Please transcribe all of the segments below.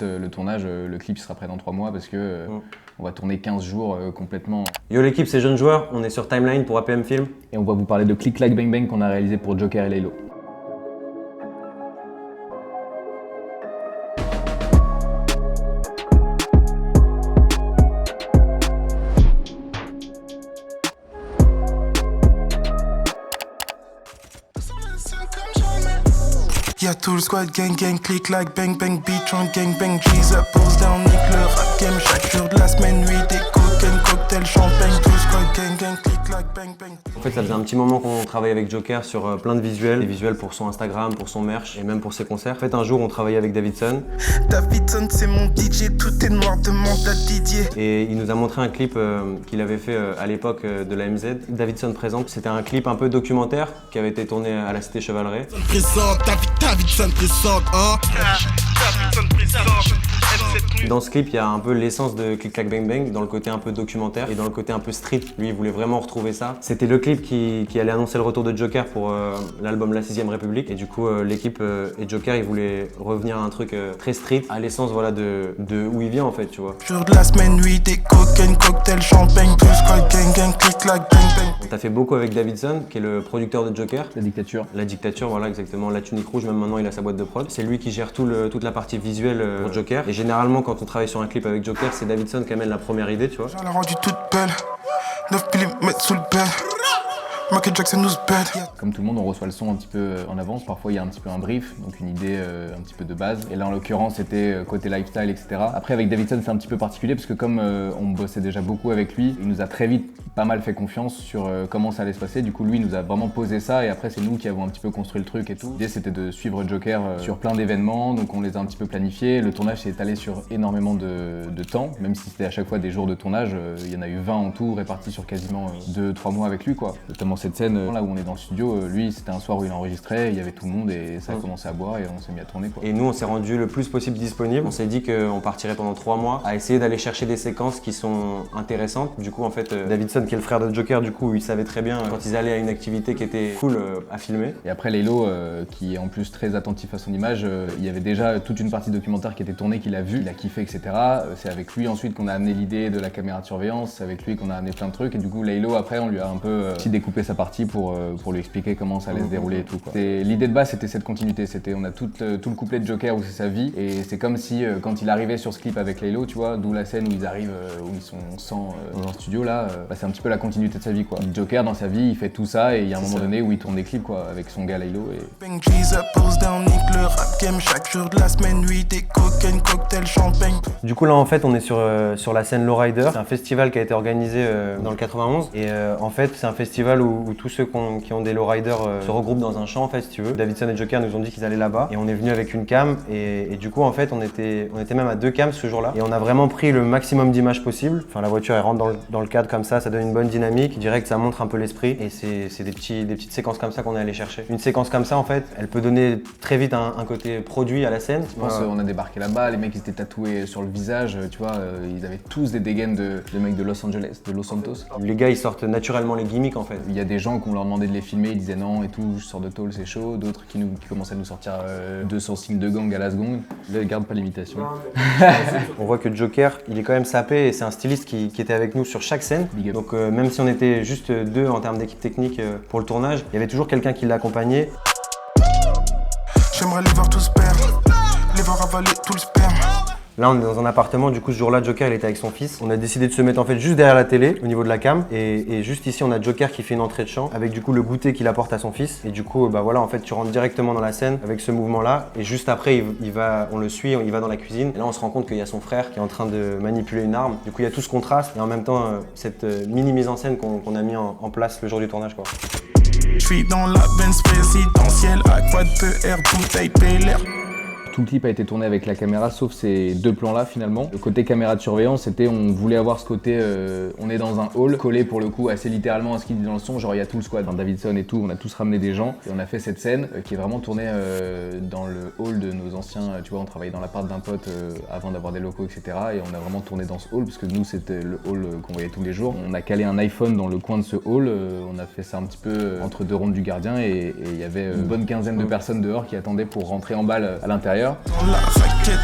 Le tournage, le clip sera prêt dans 3 mois parce que on va tourner 15 jours complètement. Yo l'équipe, c'est Jeunes Joueurs, on est sur Timeline pour APM Film. Et on va vous parler de Click Clack Bang Bang qu'on a réalisé pour Joker et Laylo. Y'a tout le squad, gang gang, click like bang bang, beat on gang bang, G's up, pose down, nique le rap game, chaque jour de la semaine, nuit, des cocaine, cocktail, champagne, tout le squad, gang gang, click like bang bang. En fait, ça faisait un petit moment qu'on travaillait avec Joker sur plein de visuels, des visuels pour son Instagram, pour son merch et même pour ses concerts. En fait, un jour, on travaillait avec Davidson. Davidson, c'est mon DJ, tout est noir, demande à Didier. Et il nous a montré un clip qu'il avait fait à l'époque de la MZ. Davidson présente, c'était un clip un peu documentaire qui avait été tourné à la Cité Chevaleret. Davidson présente, hein. Davidson présente. Dans ce clip, il y a un peu l'essence de Click Clack Bang Bang, dans le côté un peu documentaire et dans le côté un peu street. Lui, il voulait vraiment retrouver ça. C'était le clip qui allait annoncer le retour de Joker pour l'album La 6ème République. Et du coup, l'équipe et Joker, ils voulaient revenir à un truc très street, à l'essence voilà, de où il vient en fait, tu vois. Jour de la semaine, nuit, des cocaine, cocktail, champagne, tout squad, gang gang, click like bang bang. On t'a fait beaucoup avec Davidson, qui est le producteur de Joker. La dictature. La dictature, voilà exactement. La tunique rouge, même maintenant, il a sa boîte de prod. C'est lui qui gère toute la partie visuelle pour Joker. Et généralement, quand on travaille sur un clip avec Joker, c'est Davidson qui amène la première idée, tu vois. J'en ai rendu toute belle, 9 mm sous le bel. Michael Jackson nous bad. Comme tout le monde, on reçoit le son un petit peu en avance. Parfois, il y a un petit peu un brief, donc une idée un petit peu de base. Et là, en l'occurrence, c'était côté lifestyle, etc. Après, avec Davidson, c'est un petit peu particulier parce que comme on bossait déjà beaucoup avec lui, il nous a très vite pas mal fait confiance sur comment ça allait se passer. Du coup, lui, il nous a vraiment posé ça et après, c'est nous qui avons un petit peu construit le truc et tout. L'idée, c'était de suivre Joker sur plein d'événements, donc on les a un petit peu planifiés. Le tournage s'est étalé sur énormément de temps, même si c'était à chaque fois des jours de tournage. Il y en a eu 20 en tout, répartis sur quasiment 2-3 mois avec lui, quoi. Notamment cette scène là où on est dans le studio, lui c'était un soir où il enregistrait, il y avait tout le monde et ça a commencé à boire et on s'est mis à tourner, quoi. Et nous on s'est rendu le plus possible disponible. On s'est dit qu'on partirait pendant 3 mois à essayer d'aller chercher des séquences qui sont intéressantes. Du coup en fait Davidson qui est le frère de Joker, du coup il savait très bien quand ils allaient à une activité qui était cool à filmer. Et après Laylo qui est en plus très attentif à son image, il y avait déjà toute une partie documentaire qui était tournée, qu'il a vu, il a kiffé, etc. C'est avec lui ensuite qu'on a amené l'idée de la caméra de surveillance, c'est avec lui qu'on a amené plein de trucs et du coup Laylo après on lui a un peu découpé sa partie pour lui expliquer comment ça allait se dérouler et tout, quoi. L'idée de base c'était cette continuité, on a tout le couplet de Joker où c'est sa vie et c'est comme si quand il arrivait sur ce clip avec Laylo, tu vois, d'où la scène où ils arrivent, où ils sont 100 dans un studio là, c'est un petit peu la continuité de sa vie, quoi. Joker dans sa vie il fait tout ça et il y a un moment donné où il tourne des clips, quoi, avec son gars Laylo et... Du coup là en fait on est sur la scène Lowrider, c'est un festival qui a été organisé dans le 91 et en fait c'est un festival où tous ceux qui ont des lowriders se regroupent dans un champ en fait si tu veux. Davidson et Joker nous ont dit qu'ils allaient là-bas et on est venu avec une cam et du coup en fait on était même à 2 cams ce jour-là et on a vraiment pris le maximum d'images possible. Enfin la voiture elle rentre dans le cadre comme ça donne une bonne dynamique, je dirais que ça montre un peu l'esprit et c'est des petites séquences comme ça qu'on est allé chercher. Une séquence comme ça en fait elle peut donner très vite un côté produit à la scène. Je pense on a débarqué là-bas, les mecs ils étaient tatoués sur le visage, tu vois, ils avaient tous des dégaines de mecs de Los Angeles, de Los Santos. Les gars ils sortent naturellement les gimmicks en fait. Il y a des gens qu'on leur demandait de les filmer, ils disaient non et tout, je sors de tôle c'est chaud, d'autres qui commençaient à nous sortir 200 signes de gang à la seconde. Là ils gardent pas l'imitation. On voit que Joker il est quand même sapé et c'est un styliste qui était avec nous sur chaque scène. Donc même si on était juste 2 en termes d'équipe technique pour le tournage, il y avait toujours quelqu'un qui l'accompagnait. J'aimerais les voir tous perdre, les voir avaler tout le sperme. Là, on est dans un appartement, du coup, ce jour-là, Joker, il était avec son fils. On a décidé de se mettre en fait juste derrière la télé, au niveau de la cam. Et juste ici, on a Joker qui fait une entrée de chant, avec du coup le goûter qu'il apporte à son fils. Et du coup, bah voilà, en fait, tu rentres directement dans la scène avec ce mouvement-là. Et juste après, on le suit, il va dans la cuisine. Et là, on se rend compte qu'il y a son frère qui est en train de manipuler une arme. Du coup, il y a tout ce contraste et en même temps, cette mini mise en scène qu'on a mis en place le jour du tournage, quoi. Je suis dans la Benz présidentielle, à quoi de PR, bouteille, PLR. Tout le clip a été tourné avec la caméra, sauf ces 2 plans-là finalement. Le côté caméra de surveillance, on voulait avoir ce côté, on est dans un hall, collé pour le coup assez littéralement à ce qu'il dit dans le son, genre il y a tout le squad, Davidson et tout, on a tous ramené des gens et on a fait cette scène qui est vraiment tournée dans le hall de nos anciens, tu vois, on travaillait dans l'appart d'un pote avant d'avoir des locaux, etc. Et on a vraiment tourné dans ce hall parce que nous c'était le hall qu'on voyait tous les jours. On a calé un iPhone dans le coin de ce hall, on a fait ça un petit peu entre 2 rondes du gardien et il y avait une bonne quinzaine de personnes dehors qui attendaient pour rentrer en balle à l'intérieur. Dans la raquette,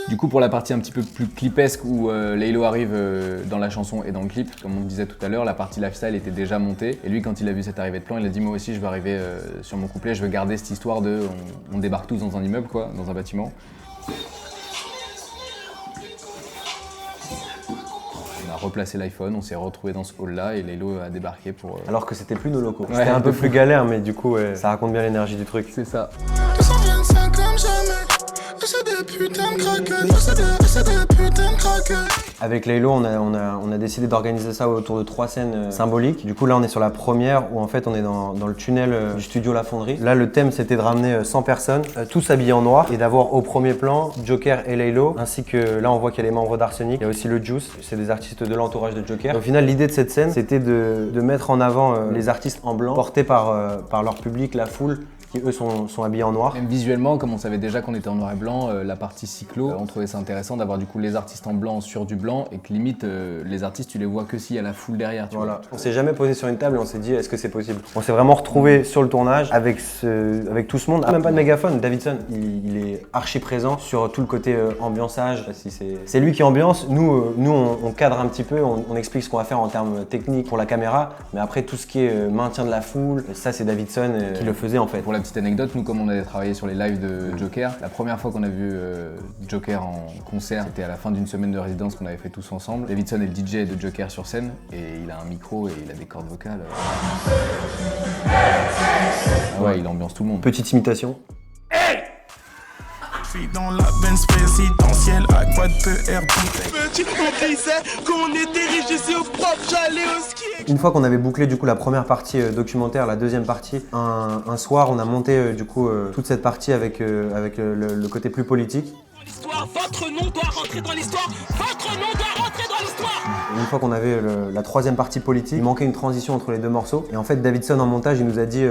Du coup, pour la partie un petit peu plus clipesque où Laylo arrive dans la chanson et dans le clip, comme on disait tout à l'heure, la partie lifestyle était déjà montée. Et lui, quand il a vu cette arrivée de plan, il a dit moi aussi je vais arriver sur mon couplet, je veux garder cette histoire de on débarque tous dans un immeuble, quoi, dans un bâtiment. On a replacé l'iPhone, on s'est retrouvé dans ce hall-là et Laylo a débarqué pour... Alors que c'était plus nos locaux. Ouais, C'était un peu plus galère, mais du coup, ça raconte bien l'énergie du truc. C'est ça. 225 comme jamais. C'est des putains de craquettes. C'est des putains de craquettes. Avec Laylo, on a décidé d'organiser ça autour de 3 scènes symboliques. Du coup, là, on est sur la première où en fait, on est dans le tunnel du studio La Fonderie. Là, le thème, c'était de ramener 100 personnes, tous habillés en noir, et d'avoir au premier plan Joker et Laylo, ainsi que là, on voit qu'il y a les membres d'Arsenic. Il y a aussi le Juice, c'est des artistes de l'entourage de Joker. Et au final, l'idée de cette scène, c'était de mettre en avant les artistes en blanc, portés par leur public, la foule, qui eux sont habillés en noir. Même visuellement, comme on savait déjà qu'on était en noir et blanc, la partie cyclo, on trouvait ça intéressant d'avoir du coup les artistes en blanc sur du blanc et que limite les artistes tu les vois que s'il y a la foule derrière. Tu Voilà. On s'est jamais posé sur une table et on s'est dit est-ce que c'est possible. On s'est vraiment retrouvé sur le tournage avec tout ce monde. Même pas de mégaphone. Davidson, il est archi présent sur tout le côté ambiançage. Si c'est lui qui ambiance. Nous on cadre un petit peu, on explique ce qu'on va faire en termes techniques pour la caméra. Mais après tout ce qui est maintien de la foule, ça c'est Davidson qui le faisait en fait. Pour la petite anecdote, nous comme on avait travaillé sur les lives de Joker, la première fois qu'on a vu Joker en concert, c'était à la fin d'une semaine de résidence qu'on avait fait tous ensemble. Davidson est le DJ de Joker sur scène et il a un micro et il a des cordes vocales. Ouais, il ambiance tout le monde. Petite imitation. Dans la Benz présidentielle, à quoi de air Petit on disait qu'on était riche ici au propre, j'allais au ski. Une fois qu'on avait bouclé du coup la première partie documentaire, la deuxième partie, un soir on a monté du coup toute cette partie avec le côté plus politique. Votre nom doit rentrer dans l'histoire. Votre nom doit rentrer dans l'histoire. Une fois qu'on avait la troisième partie politique, il manquait une transition entre les deux morceaux. Et en fait, Davidson en montage, il nous a dit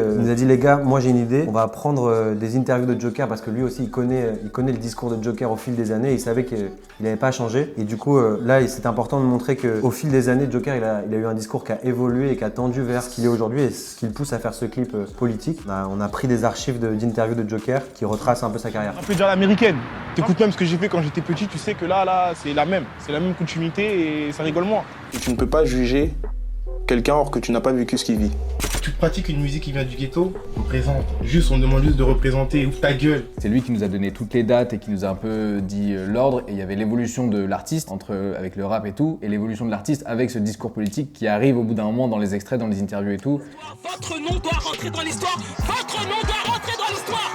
les gars, moi j'ai une idée. On va prendre des interviews de Joker parce que lui aussi il connaît le discours de Joker au fil des années. Il savait qu'il n'avait pas changé. Et du coup, là, c'était important de montrer qu'au fil des années, Joker il a eu un discours qui a évolué et qui a tendu vers ce qu'il est aujourd'hui et ce qui le pousse à faire ce clip politique. On a pris des archives d'interviews de Joker qui retracent un peu sa carrière. Un peu déjà l'américaine. T'écoutes même ce que j'ai fait quand j'étais petit, tu sais que là, c'est la même coutumité et ça rigole moins. Et tu ne peux pas juger quelqu'un or que tu n'as pas vécu ce qu'il vit. Tu pratiques une musique qui vient du ghetto, on demande juste de représenter, ouvre ta gueule. C'est lui qui nous a donné toutes les dates et qui nous a un peu dit l'ordre et il y avait l'évolution de l'artiste avec le rap et tout et l'évolution de l'artiste avec ce discours politique qui arrive au bout d'un moment dans les extraits, dans les interviews et tout. Votre nom doit rentrer dans l'histoire. Votre nom doit rentrer dans l'histoire.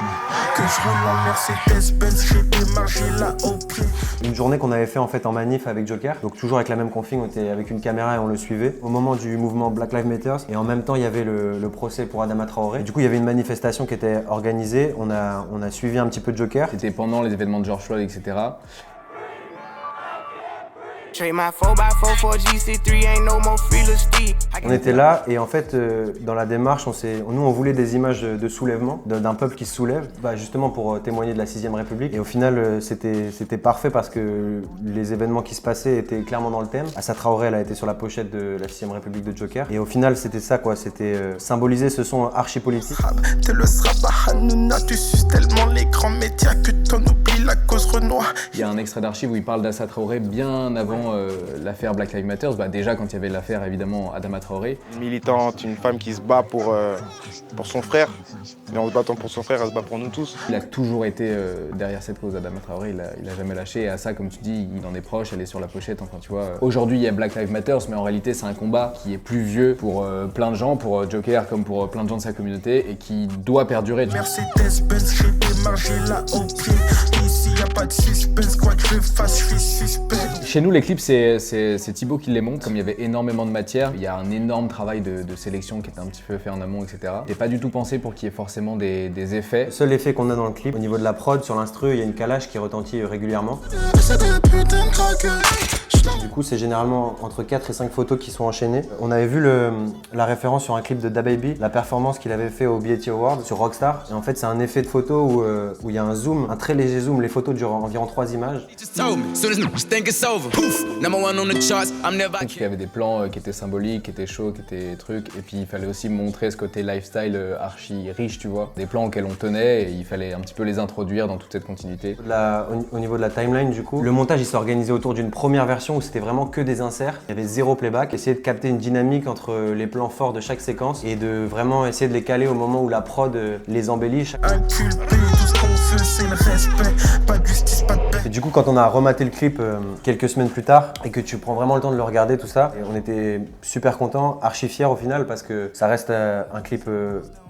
Que je roule en Mercedes-Benz, j'ai démarché là au pied. Une journée qu'on avait fait en fait en manif avec Joker, donc toujours avec la même config, on était avec une caméra et on le suivait. Au moment du mouvement Black Lives Matter et en même temps il y avait le procès pour Adama Traoré. Du coup il y avait une manifestation qui était organisée, on a suivi un petit peu Joker. C'était pendant les événements de George Floyd, etc. On était là et en fait dans la démarche nous on voulait des images de soulèvement, d'un peuple qui se soulève, justement pour témoigner de la 6ème République et au final c'était parfait parce que les événements qui se passaient étaient clairement dans le thème. Assa Traoré elle a été sur la pochette de la 6ème République de Joker et au final c'était ça quoi, c'était symboliser ce son archi politique. T'es le Sraba Hanouna, tu suces tellement les grands médias que t'en oublies la cause Renoir. Il y a un extrait d'archives où il parle d'Assa Traoré bien avant l'affaire Black Lives Matter, déjà quand il y avait l'affaire évidemment Adama Traoré. Une militante, une femme qui se bat pour son frère, mais en se battant pour son frère, elle se bat pour nous tous. Il a toujours été derrière cette cause, Adama Traoré, il a jamais lâché et Assa comme tu dis, il en est proche, elle est sur la pochette, enfin tu vois. Aujourd'hui il y a Black Lives Matter, mais en réalité c'est un combat qui est plus vieux pour plein de gens, pour Joker comme pour plein de gens de sa communauté et qui doit perdurer. Mercedes-Benz, j'ai démarché là au pied. Ici y a pas de suspense, quoi que je fasse, je suis suspect. Chez nous les clips c'est Thibaut qui les monte, comme il y avait énormément de matière, il y a un énorme travail de sélection qui était un petit peu fait en amont, etc. Et pas du tout pensé pour qu'il y ait forcément des effets. Le seul effet qu'on a dans le clip, au niveau de la prod, sur l'instru, il y a une calage qui retentit régulièrement. C'est des putains de craquettes. Du coup, c'est généralement entre 4 et 5 photos qui sont enchaînées. On avait vu la référence sur un clip de DaBaby, la performance qu'il avait fait au BET Awards sur Rockstar. Et en fait, c'est un effet de photo où il y a un zoom, un très léger zoom. Les photos durent environ 3 images. Donc il y avait des plans qui étaient symboliques, qui étaient chauds, qui étaient trucs. Et puis il fallait aussi montrer ce côté lifestyle archi riche, tu vois. Des plans auxquels on tenait et il fallait un petit peu les introduire dans toute cette continuité. Au niveau de la timeline, du coup, le montage il s'est organisé autour d'une première version où c'était vraiment que des inserts. Il y avait 0 playback. Essayer de capter une dynamique entre les plans forts de chaque séquence et de vraiment essayer de les caler au moment où la prod les embellit. Inculpé, tout ce qu'on fait c'est le respect. Pas de justice, pas de paix. Et du coup, quand on a rematé le clip quelques semaines plus tard et que tu prends vraiment le temps de le regarder, tout ça, et on était super contents, archi fiers au final parce que ça reste un clip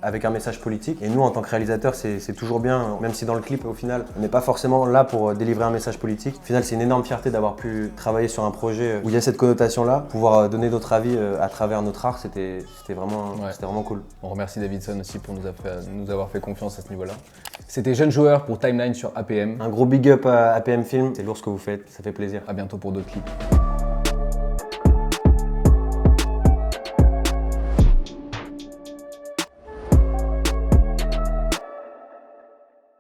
avec un message politique. Et nous, en tant que réalisateurs, c'est toujours bien, même si dans le clip, au final, on n'est pas forcément là pour délivrer un message politique. Au final, c'est une énorme fierté d'avoir pu travailler sur un projet où il y a cette connotation-là. Pouvoir donner notre avis à travers notre art, c'était vraiment cool. On remercie Davidson aussi pour nous avoir fait confiance à ce niveau-là. C'était Jeune Joueur pour Timeline sur APM. Un gros big up à APM Film, c'est lourd ce que vous faites, ça fait plaisir. À bientôt pour d'autres clips.